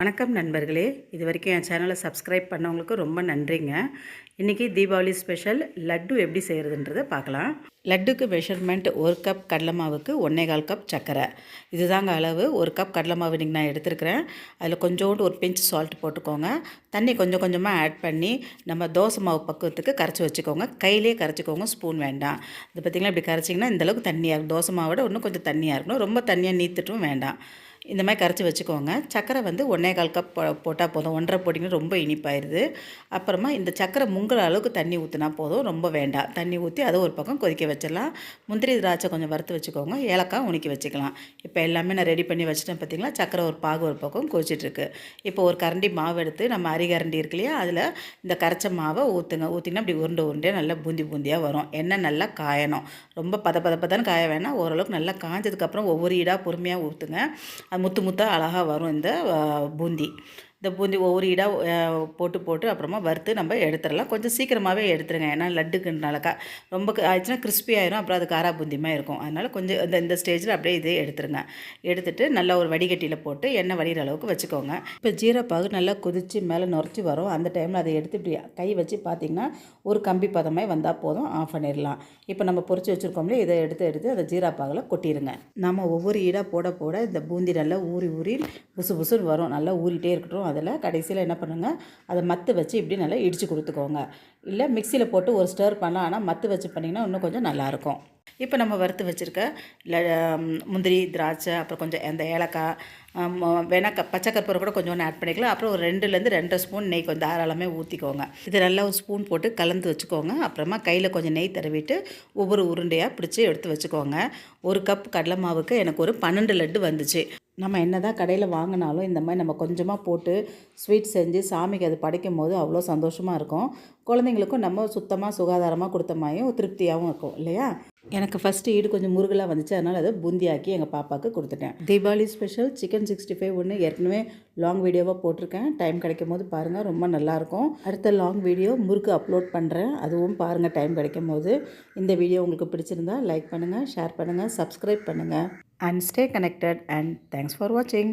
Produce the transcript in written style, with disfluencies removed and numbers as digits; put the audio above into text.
வணக்கம் நண்பர்களே, இது வரைக்கும் என் சேனலை சப்ஸ்கிரைப் பண்ணவங்களுக்கு ரொம்ப நன்றிங்க. இன்றைக்கி தீபாவளி ஸ்பெஷல் லட்டு எப்படி செய்கிறதுன்றதை பார்க்கலாம். லட்டுக்கு மெஷர்மெண்ட் 1 கப் கடலை மாவுக்கு 1.25 கப் சர்க்கரை. இதுதாங்க அளவு. 1 கப் கடலை மாவு இன்றைக்கி நான் எடுத்துருக்கிறேன். அதில் கொஞ்சோண்டு ஒரு பிஞ்ச் சால்ட் போட்டுக்கோங்க. தண்ணி கொஞ்சம் கொஞ்சமாக ஆட் பண்ணி நம்ம தோசை மாவு பக்குவத்துக்கு கரைச்சி வச்சுக்கோங்க. கையிலே கரைச்சிக்கோங்க, ஸ்பூன் வேண்டாம். இது பார்த்திங்கன்னா இப்படி கரைச்சிங்கன்னா இந்தளவுக்கு தண்ணியாக இருக்கும். தோசை மாவோட இன்னும் கொஞ்சம் தண்ணியாக இருக்கணும். ரொம்ப தண்ணியாக நீத்துட்டும் வேண்டாம். இந்த மாதிரி கரைச்சி வச்சுக்கோங்க. சர்க்கரை வந்து 1.25 கப் போட்டால் போதும். 1.5 போட்டிங்கன்னா ரொம்ப இனிப்பாயிருது. அப்புறமா இந்த சர்க்கரை முங்குற அளவுக்கு தண்ணி ஊற்றினா போதும், ரொம்ப வேண்டாம். தண்ணி ஊற்றி அதை ஒரு பக்கம் கொதிக்க வச்சிடலாம். முந்திரி திராட்சை கொஞ்சம் வறுத்து வச்சுக்கோங்க. ஏலக்காய் உணிக்கி வச்சுக்கலாம். இப்போ எல்லாமே நான் ரெடி பண்ணி வச்சுட்டேன். பார்த்திங்களா, சர்க்கரை ஒரு பாகு ஒரு பக்கம் கொதிச்சிட்ருக்கு. இப்போ ஒரு கரண்டி மாவு எடுத்து, நம்ம அரிகரண்டி இருக்கு இல்லையா, அதில் இந்த கரைச்ச மாவை ஊற்றுங்க. ஊற்றினா இப்படி உருண்டை உருண்டையாக நல்லா பூந்தி பூந்தியாக வரும். எண்ணெய் நல்லா காயணும். ரொம்ப பதன்னு காய வேணாம். ஓரளவுக்கு நல்லா காய்ஞ்சதுக்கப்புறம் ஒவ்வொரு ஈடாக பொறுமையாக ஊற்றுங்க. அது முத்து முத்தாக அழகாக வரும் இந்த பூந்தி. இந்த பூந்தி ஒவ்வொரு இடாக போட்டு அப்புறமா வறுத்து நம்ம எடுத்துடலாம். கொஞ்சம் சீக்கிரமாகவே எடுத்துருங்க. ஏன்னா லட்டுக்குனாலக்கா ரொம்ப ஆயிடுச்சுன்னா கிறிஸ்பி ஆயிரும். அப்புறம் அது காரா பூந்தியமாக இருக்கும். அதனால் கொஞ்சம் இந்த ஸ்டேஜில் அப்படியே இதே எடுத்துருங்க. எடுத்துகிட்டு நல்லா ஒரு வடிகட்டியில் போட்டு எண்ணெய் வடிகிற அளவுக்கு வச்சுக்கோங்க. இப்போ ஜீரப்பாகு நல்லா கொதித்து மேலே நுரைச்சி வரும். அந்த டைமில் அதை எடுத்து இப்படி கை வச்சு பார்த்திங்கன்னா ஒரு கம்பி பதமாக வந்தால் போதும், ஆஃப் பண்ணிடலாம். இப்போ நம்ம பொரிச்சு வச்சுருக்கோம்லே இதை எடுத்து அந்த ஜீராப்பாகில் கொட்டிடுங்க. நம்ம ஒவ்வொரு ஈடாக போட இந்த பூந்தி நல்லா ஊறி புசுன்னு வரும். நல்லா ஊறிட்டே இருக்கட்டும். அதில் கடைசியில் என்ன பண்ணுங்கள், அதை மத்து வச்சு இப்படி நல்லா இடித்து கொடுத்துக்கோங்க. இல்லை மிக்சியில் போட்டு ஒரு ஸ்டர் பண்ணலாம். ஆனால் மத்து வச்சு பண்ணிங்கன்னா இன்னும் கொஞ்சம் நல்லாயிருக்கும். இப்போ நம்ம வறுத்து வச்சுருக்க முந்திரி திராட்சை, அப்புறம் கொஞ்சம் அந்த ஏலக்காய், வேணால் பச்சை கற்பூரம் கூட கொஞ்சம் ஆட் பண்ணிக்கலாம். அப்புறம் ஒரு 2லேருந்து 2.5 ஸ்பூன் நெய் கொஞ்சம் தாராளமாக ஊற்றிக்கோங்க. இது நல்லா ஒரு ஸ்பூன் போட்டு கலந்து வச்சுக்கோங்க. அப்புறமா கையில் கொஞ்சம் நெய் தடவிட்டு ஒவ்வொரு உருண்டையாக பிடிச்சி எடுத்து வச்சுக்கோங்க. 1 கப் கடலை மாவுக்கு எனக்கு ஒரு 12 லட்டு வந்துச்சு. நம்ம என்ன தான் கடையில் வாங்கினாலும் இந்த மாதிரி நம்ம கொஞ்சமாக போட்டு ஸ்வீட் செஞ்சு சாமிக்கு அது படைக்கும் போது அவ்வளோ சந்தோஷமாக இருக்கும். குழந்தைங்களுக்கும் நம்ம சுத்தமாக சுகாதாரமாக கொடுத்த மாதிரியும் திருப்தியாகவும் இருக்கும் இல்லையா. எனக்கு ஃபஸ்ட்டு ஈடு கொஞ்சம் முருகலாக வந்துச்சு. அதனால் அதை பூந்தியாக்கி எங்கள் பாப்பாவுக்கு கொடுத்துட்டேன். தீபாவளி ஸ்பெஷல் சிக்கன் 65 ஒன்று ஏற்கனவே லாங் வீடியோவாக போட்டிருக்கேன். டைம் கிடைக்கும் போது பாருங்கள், ரொம்ப நல்லாயிருக்கும். அடுத்த லாங் வீடியோ முறுக்கு அப்லோட் பண்ணுறேன், அதுவும் பாருங்கள் டைம் கிடைக்கும் போது. இந்த வீடியோ உங்களுக்கு பிடிச்சிருந்தா லைக் பண்ணுங்கள், ஷேர் பண்ணுங்கள், சப்ஸ்கிரைப் பண்ணுங்கள். And stay connected, and thanks for watching.